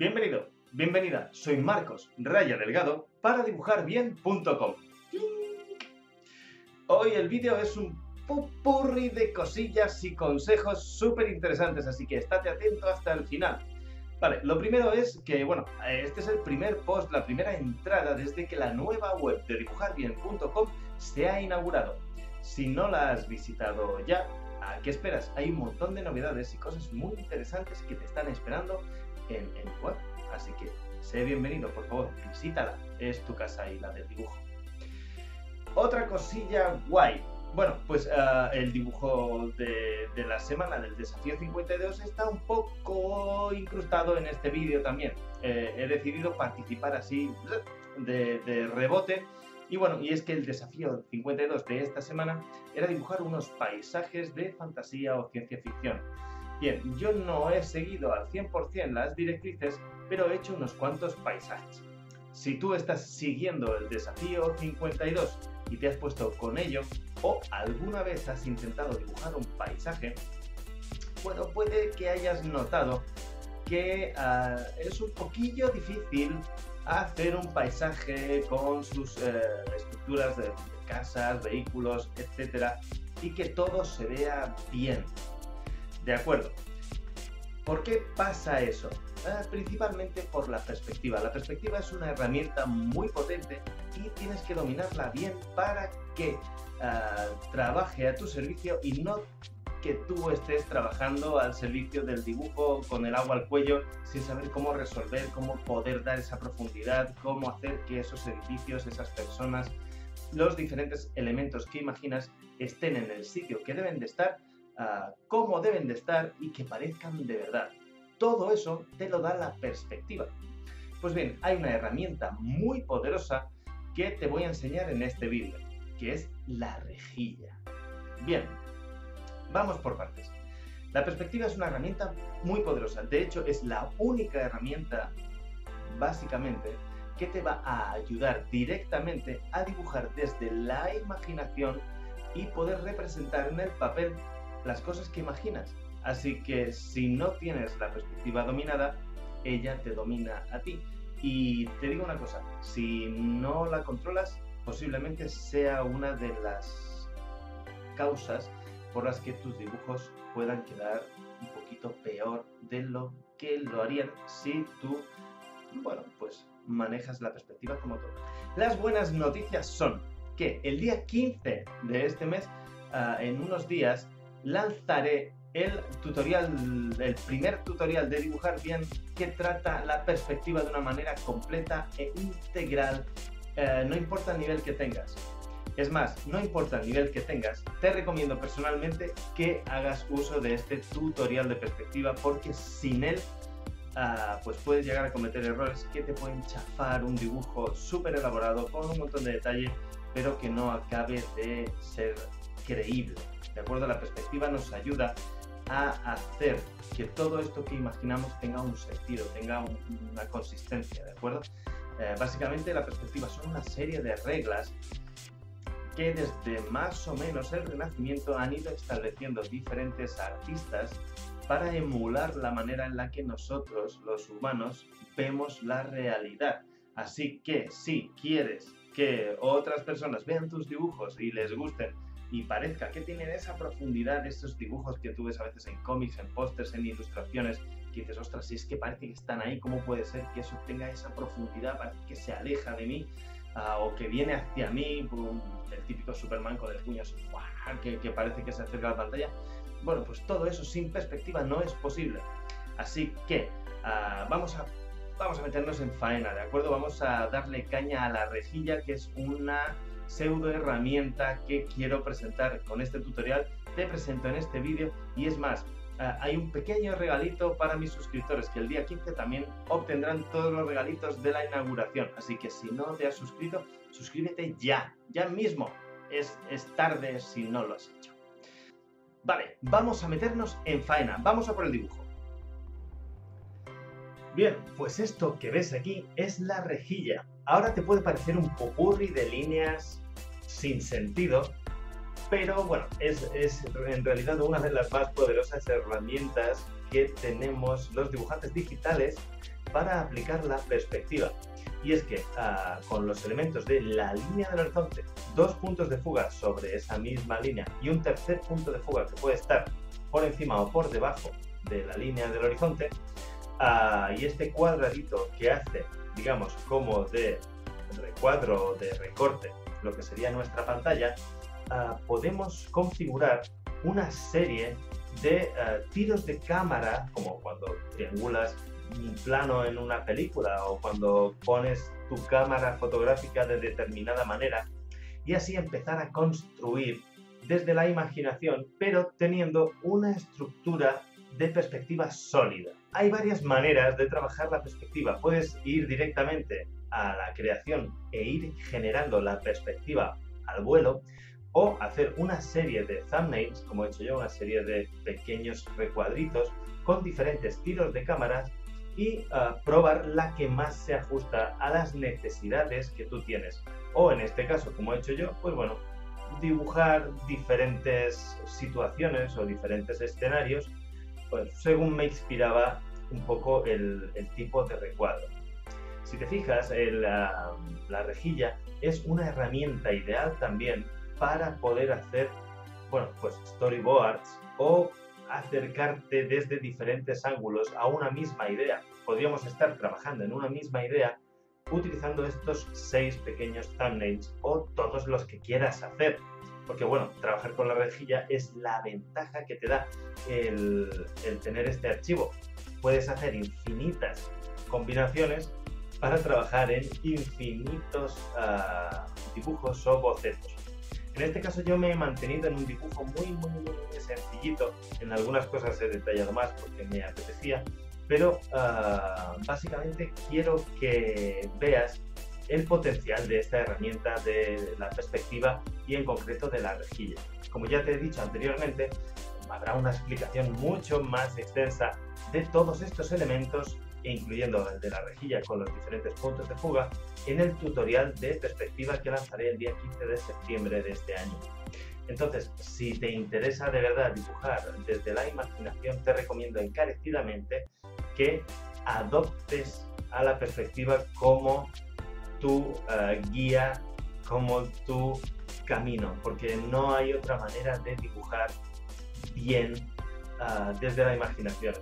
Bienvenido, bienvenida, soy Marcos Raya Delgado para dibujarbien.com. Hoy el vídeo es un popurrí de cosillas y consejos súper interesantes, así que estate atento hasta el final. Vale, lo primero es que, bueno, este es el primer post, la primera entrada desde que la nueva web de dibujarbien.com se ha inaugurado. Si no la has visitado ya, ¿a qué esperas? Hay un montón de novedades y cosas muy interesantes que te están esperando en tu web. Así que sé bienvenido, por favor, visítala. Es tu casa y la del dibujo. Otra cosilla guay. Bueno, pues el dibujo de la semana del desafío 52 está un poco incrustado en este vídeo también. He decidido participar así de rebote. Y bueno, y es que el desafío 52 de esta semana era dibujar unos paisajes de fantasía o ciencia ficción. Bien, yo no he seguido al 100% las directrices, pero he hecho unos cuantos paisajes. Si tú estás siguiendo el desafío 52 y te has puesto con ello, o alguna vez has intentado dibujar un paisaje, bueno, puede que hayas notado que es un poquillo difícil hacer un paisaje con sus estructuras de casas, vehículos, etcétera, y que todo se vea bien. De acuerdo. ¿Por qué pasa eso? Principalmente por la perspectiva. La perspectiva es una herramienta muy potente y tienes que dominarla bien para que trabaje a tu servicio y no que tú estés trabajando al servicio del dibujo con el agua al cuello sin saber cómo resolver, cómo poder dar esa profundidad, cómo hacer que esos edificios, esas personas, los diferentes elementos que imaginas estén en el sitio que deben de estar, cómo deben de estar y que parezcan de verdad. Todo eso te lo da la perspectiva. Pues bien, hay una herramienta muy poderosa que te voy a enseñar en este vídeo, que es la rejilla. Bien, vamos por partes. La perspectiva es una herramienta muy poderosa. De hecho, es la única herramienta, básicamente, que te va a ayudar directamente a dibujar desde la imaginación y poder representar en el papel las cosas que imaginas. Así que si no tienes la perspectiva dominada, ella te domina a ti. Y te digo una cosa, si no la controlas, posiblemente sea una de las causas por las que tus dibujos puedan quedar un poquito peor de lo que lo harían si tú, bueno, pues manejas la perspectiva como todo. Las buenas noticias son que el día 15 de este mes, en unos días, lanzaré el primer tutorial de dibujar bien que trata la perspectiva de una manera completa e integral, no importa el nivel que tengas. Es más, no importa el nivel que tengas, te recomiendo personalmente que hagas uso de este tutorial de perspectiva porque sin él pues puedes llegar a cometer errores que te pueden chafar un dibujo súper elaborado con un montón de detalle, pero que no acabe de ser creíble. ¿De acuerdo? La perspectiva nos ayuda a hacer que todo esto que imaginamos tenga un sentido, tenga una consistencia, ¿de acuerdo? Básicamente la perspectiva son una serie de reglas que desde más o menos el Renacimiento han ido estableciendo diferentes artistas para emular la manera en la que nosotros, los humanos, vemos la realidad. Así que si quieres que otras personas vean tus dibujos y les gusten y parezca que tienen esa profundidad de esos dibujos que tú ves a veces en cómics, en pósters, en ilustraciones, que dices, ostras, si es que parece que están ahí, ¿cómo puede ser que eso tenga esa profundidad? Parece que se aleja de mí o que viene hacia mí, el típico Superman con el puño así, que parece que se acerca a la pantalla. Bueno, pues todo eso sin perspectiva no es posible. Así que vamos a meternos en faena, ¿de acuerdo? Vamos a darle caña a la rejilla, que es una pseudo herramienta que quiero presentar con este tutorial. Te presento en este vídeo y es más, hay un pequeño regalito para mis suscriptores que el día 15 también obtendrán todos los regalitos de la inauguración. Así que si no te has suscrito, suscríbete ya mismo. Es tarde si no lo has hecho. Vale, vamos a meternos en faena, vamos a por el dibujo. Bien, pues esto que ves aquí es la rejilla. Ahora te puede parecer un popurrí de líneas sin sentido, pero bueno, es en realidad una de las más poderosas herramientas que tenemos los dibujantes digitales para aplicar la perspectiva. Y es que con los elementos de la línea del horizonte, dos puntos de fuga sobre esa misma línea y un tercer punto de fuga que puede estar por encima o por debajo de la línea del horizonte, y este cuadradito que hace, digamos, como de recuadro o de recorte, lo que sería nuestra pantalla, podemos configurar una serie de tiros de cámara, como cuando triangulas un plano en una película o cuando pones tu cámara fotográfica de determinada manera, y así empezar a construir desde la imaginación, pero teniendo una estructura de perspectiva sólida. Hay varias maneras de trabajar la perspectiva. Puedes ir directamente a la creación e ir generando la perspectiva al vuelo, o hacer una serie de thumbnails, como he hecho yo, una serie de pequeños recuadritos con diferentes tiros de cámaras y probar la que más se ajusta a las necesidades que tú tienes. O en este caso, como he hecho yo, pues bueno, dibujar diferentes situaciones o diferentes escenarios, pues según me inspiraba un poco el tipo de recuadro. Si te fijas, la rejilla es una herramienta ideal también para poder hacer, bueno, pues storyboards o acercarte desde diferentes ángulos a una misma idea. Podríamos estar trabajando en una misma idea utilizando estos 6 pequeños thumbnails o todos los que quieras hacer. Porque bueno, trabajar con la rejilla es la ventaja que te da el tener este archivo. Puedes hacer infinitas combinaciones para trabajar en infinitos dibujos o bocetos. En este caso yo me he mantenido en un dibujo muy sencillito. En algunas cosas he detallado más porque me apetecía, pero básicamente quiero que veas el potencial de esta herramienta de la perspectiva y en concreto de la rejilla. Como ya te he dicho anteriormente, habrá una explicación mucho más extensa de todos estos elementos, incluyendo el de la rejilla con los diferentes puntos de fuga, en el tutorial de perspectiva que lanzaré el día 15 de septiembre de este año. Entonces, si te interesa de verdad dibujar desde la imaginación, te recomiendo encarecidamente que adoptes a la perspectiva como tu guía, como tu camino, porque no hay otra manera de dibujar bien desde la imaginación.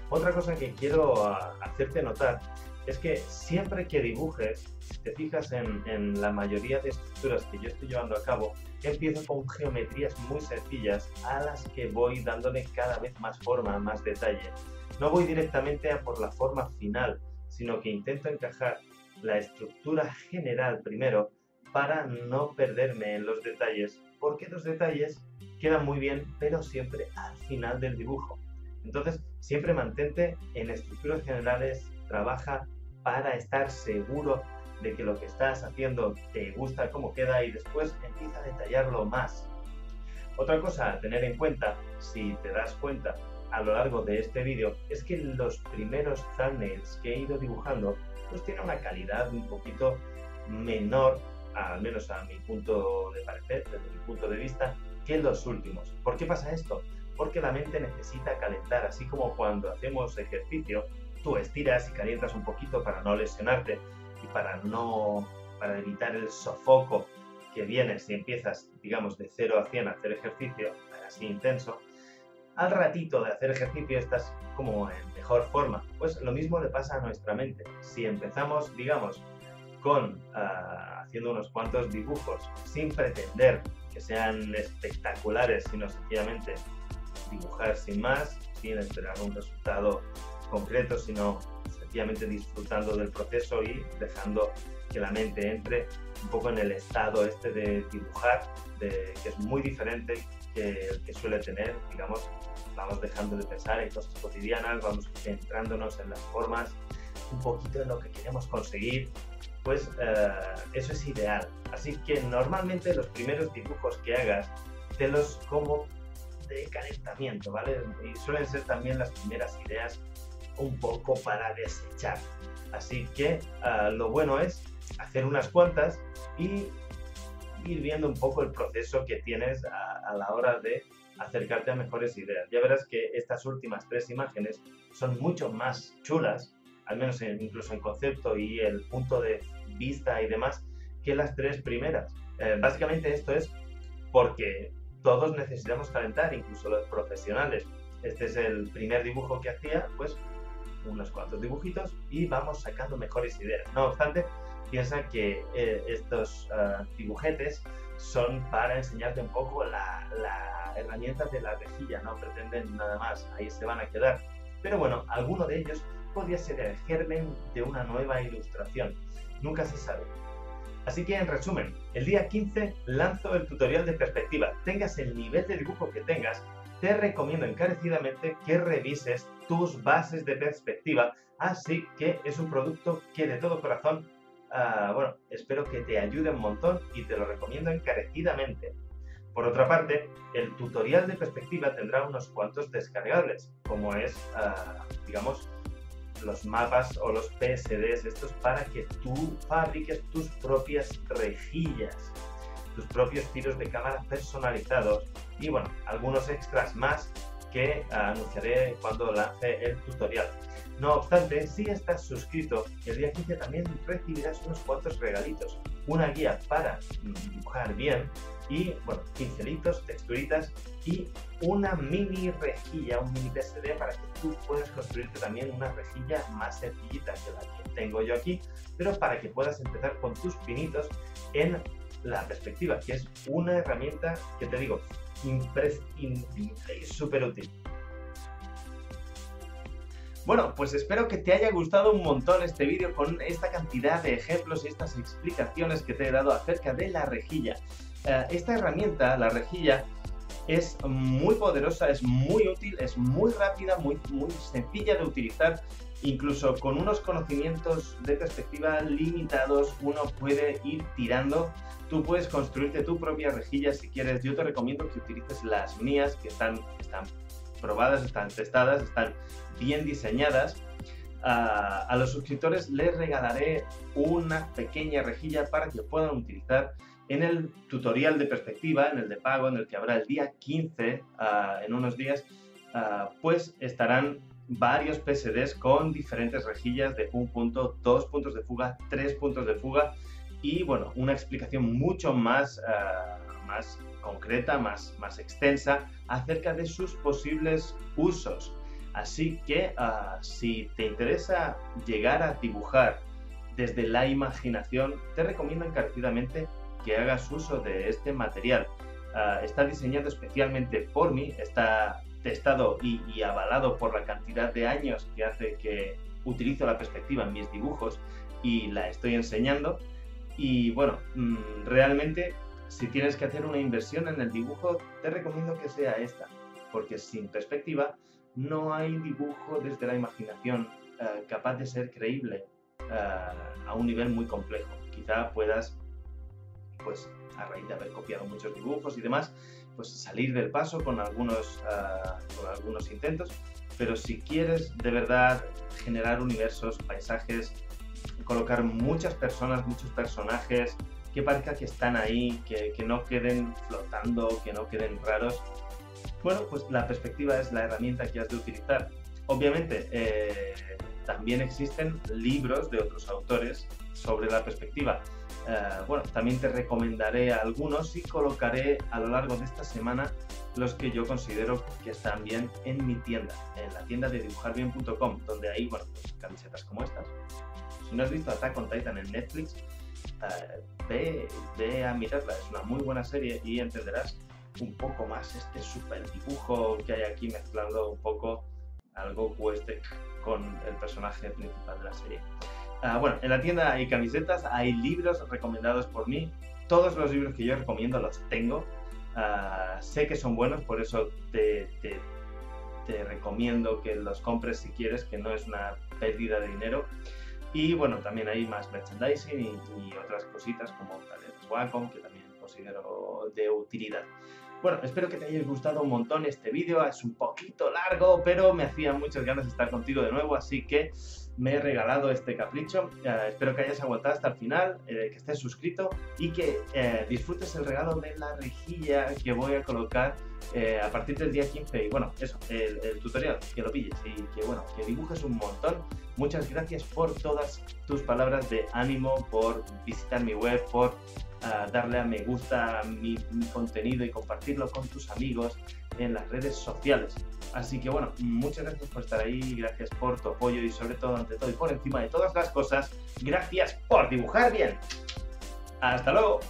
Otra cosa que quiero hacerte notar es que siempre que dibujes, si te fijas en la mayoría de estructuras que yo estoy llevando a cabo, empiezo con geometrías muy sencillas a las que voy dándole cada vez más forma, más detalle. No voy directamente a por la forma final, sino que intento encajar la estructura general primero para no perderme en los detalles, porque los detalles quedan muy bien, pero siempre al final del dibujo. Entonces, siempre mantente en estructuras generales, trabaja para estar seguro de que lo que estás haciendo te gusta cómo queda y después empieza a detallarlo más. Otra cosa a tener en cuenta, si te das cuenta a lo largo de este vídeo, es que los primeros thumbnails que he ido dibujando pues tienen una calidad un poquito menor, al menos a mi punto de parecer, desde mi punto de vista, que los últimos. ¿Por qué pasa esto? Porque la mente necesita calentar, así como cuando hacemos ejercicio, tú estiras y calientas un poquito para no lesionarte y para evitar el sofoco que viene si empiezas, digamos, de 0 a 100 a hacer ejercicio, así intenso. Al ratito de hacer ejercicio estás como en mejor forma. Pues lo mismo le pasa a nuestra mente. Si empezamos, digamos, haciendo unos cuantos dibujos sin pretender que sean espectaculares, sino sencillamente dibujar sin más, sin esperar un resultado concreto, sino sencillamente disfrutando del proceso y dejando que la mente entre un poco en el estado este de dibujar, que es muy diferente que el que suele tener, digamos, vamos dejando de pensar en cosas cotidianas, vamos centrándonos en las formas, un poquito en lo que queremos conseguir, pues eso es ideal. Así que normalmente los primeros dibujos que hagas, tenlos como de calentamiento, ¿vale? Y suelen ser también las primeras ideas un poco para desechar. Así que lo bueno es hacer unas cuantas y ir viendo un poco el proceso que tienes a la hora de acercarte a mejores ideas. Ya verás que estas últimas 3 imágenes son mucho más chulas al menos incluso en concepto y el punto de vista y demás, que las tres primeras. Básicamente esto es porque todos necesitamos calentar, incluso los profesionales. Este es el primer dibujo que hacía, pues unos cuantos dibujitos y vamos sacando mejores ideas. No obstante, piensa que estos dibujetes son para enseñarte un poco la herramienta de la rejilla, no pretenden nada más, ahí se van a quedar. Pero bueno, alguno de ellos podría ser el germen de una nueva ilustración, nunca se sabe. Así que en resumen, el día 15 lanzo el tutorial de perspectiva. Tengas el nivel de dibujo que tengas, te recomiendo encarecidamente que revises tus bases de perspectiva, así que es un producto que de todo corazón, bueno, espero que te ayude un montón y te lo recomiendo encarecidamente. Por otra parte, el tutorial de perspectiva tendrá unos cuantos descargables, como es, digamos, los mapas o los PSDs estos para que tú fabriques tus propias rejillas, tus propios tiros de cámara personalizados y bueno, algunos extras más que anunciaré cuando lance el tutorial. No obstante, si estás suscrito, el día 15 también recibirás unos cuantos regalitos, una guía para dibujar bien y, bueno, pincelitos, texturitas y una mini rejilla, un mini PSD para que tú puedas construirte también una rejilla más sencillita que la que tengo yo aquí, pero para que puedas empezar con tus pinitos en la perspectiva, que es una herramienta que te digo, imprescindible y súper útil. Bueno, pues espero que te haya gustado un montón este vídeo con esta cantidad de ejemplos y estas explicaciones que te he dado acerca de la rejilla. Esta herramienta, la rejilla, es muy poderosa, es muy útil, es muy rápida, muy sencilla de utilizar. Incluso con unos conocimientos de perspectiva limitados uno puede ir tirando. Tú puedes construirte tu propia rejilla si quieres. Yo te recomiendo que utilices las mías, que están probadas, están testadas, están bien diseñadas. A los suscriptores les regalaré una pequeña rejilla para que puedan utilizar en el tutorial de perspectiva, en el de pago, en el que habrá el día 15, en unos días, pues estarán varios PSDs con diferentes rejillas de 1 punto, 2 puntos de fuga, 3 puntos de fuga y bueno, una explicación mucho más concreta, más extensa acerca de sus posibles usos. Así que si te interesa llegar a dibujar desde la imaginación, te recomiendo encarecidamente que hagas uso de este material. Está diseñado especialmente por mí, está testado y avalado por la cantidad de años que hace que utilizo la perspectiva en mis dibujos y la estoy enseñando. Y bueno, realmente si tienes que hacer una inversión en el dibujo, te recomiendo que sea esta, porque sin perspectiva no hay dibujo desde la imaginación capaz de ser creíble a un nivel muy complejo. Quizá puedas, pues a raíz de haber copiado muchos dibujos y demás, pues salir del paso con algunos intentos, pero si quieres de verdad generar universos, paisajes, colocar muchas personas, muchos personajes, que parezca que están ahí, que no queden flotando, que no queden raros, bueno, pues la perspectiva es la herramienta que has de utilizar. Obviamente, también existen libros de otros autores sobre la perspectiva. Bueno, también te recomendaré algunos y colocaré a lo largo de esta semana los que yo considero que están bien en mi tienda, en la tienda de dibujarbien.com, donde hay, bueno, pues, camisetas como estas. Si no has visto Attack on Titan en Netflix, ve a mirarla, es una muy buena serie y entenderás un poco más este super dibujo que hay aquí mezclando un poco al Goku con el personaje principal de la serie. Bueno, en la tienda hay camisetas, hay libros recomendados por mí. Todos los libros que yo recomiendo los tengo. Sé que son buenos, por eso te recomiendo que los compres si quieres, que no es una pérdida de dinero. Y bueno, también hay más merchandising y otras cositas como taletas Wacom, que también considero de utilidad. Bueno, espero que te haya gustado un montón este vídeo. Es un poquito largo, pero me hacía muchas ganas de estar contigo de nuevo, así que me he regalado este capricho. Espero que hayas aguantado hasta el final, que estés suscrito y que disfrutes el regalo de la rejilla que voy a colocar a partir del día 15. Y bueno, eso, el tutorial, que lo pilles y que bueno, que dibujes un montón. Muchas gracias por todas tus palabras de ánimo, por visitar mi web, por darle a me gusta a mi contenido y compartirlo con tus amigos en las redes sociales. Así que bueno, muchas gracias por estar ahí, gracias por tu apoyo y sobre todo, ante todo y por encima de todas las cosas, gracias por dibujar bien. ¡Hasta luego!